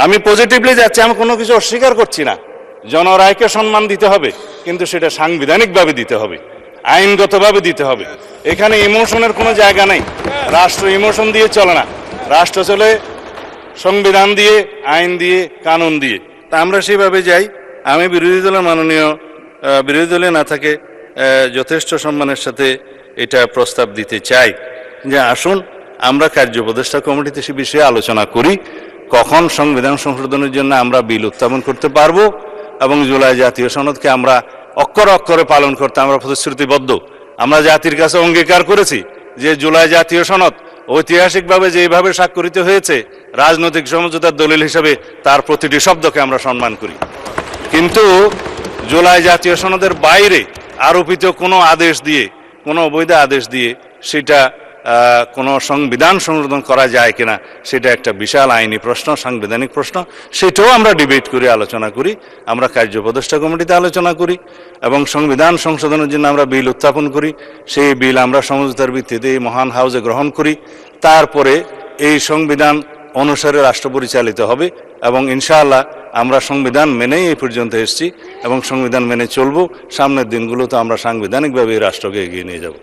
আমি পজিটিভলি যাচ্ছি, আমি কোনো কিছু অস্বীকার করছি না। জনরায়কে সম্মান দিতে হবে, কিন্তু সেটা সাংবিধানিকভাবে দিতে হবে, আইনগতভাবে দিতে হবে। এখানে ইমোশনের কোনো জায়গা নেই। রাষ্ট্র ইমোশন দিয়ে চলে না, রাষ্ট্র চলে সংবিধান দিয়ে, আইন দিয়ে, কানুন দিয়ে। তা আমরা সেভাবে যাই। আমি বিরোধী দলের বিরোধী দলে না থাকে যথেষ্ট সম্মানের সাথে এটা প্রস্তাব দিতে চাই যে আসুন আমরা কার্য উপদেষ্টা কমিটিতে সে বিষয়ে আলোচনা করি, কখন সংবিধান সংশোধনের জন্য আমরা বিল উত্থাপন করতে পারবো এবং জুলাই জাতীয় সনদকে আমরা অক্ষরে অক্ষরে পালন করতে আমরা প্রতিশ্রুতিবদ্ধ। আমরা জাতির কাছে অঙ্গীকার করেছি যে জুলাই জাতীয় সনদ ঐতিহাসিকভাবে যেভাবে স্বাক্ষরিত হয়েছে রাজনৈতিক সমঝোতার দলিল হিসেবে তার প্রতিটি শব্দকে আমরা সম্মান করি। কিন্তু জুলাই জাতীয় সনদের বাইরে আরোপিত কোনো আদেশ দিয়ে, কোনো অবৈধ আদেশ দিয়ে সেটা কোনো সংবিধান সংশোধন করা যায় কিনা, সেটা একটা বিশাল আইনি প্রশ্ন, সাংবিধানিক প্রশ্ন। সেটাও আমরা ডিবেট করি, আলোচনা করি, আমরা কার্য উপদেষ্টা কমিটিতে আলোচনা করি এবং সংবিধান সংশোধনের জন্য আমরা বিল উত্থাপন করি। সেই বিল আমরা সমঝোতার ভিত্তিতে এই মহান হাউজে গ্রহণ করি। তারপরে এই সংবিধান অনুসারে রাষ্ট্র পরিচালিত হবে এবং ইনশাআল্লাহ আমরা সংবিধান মেনেই এই পর্যন্ত এসেছি এবং সংবিধান মেনে চলবো। সামনের দিনগুলোতে আমরা সাংবিধানিকভাবে এই রাষ্ট্রকে এগিয়ে নিয়ে যাব।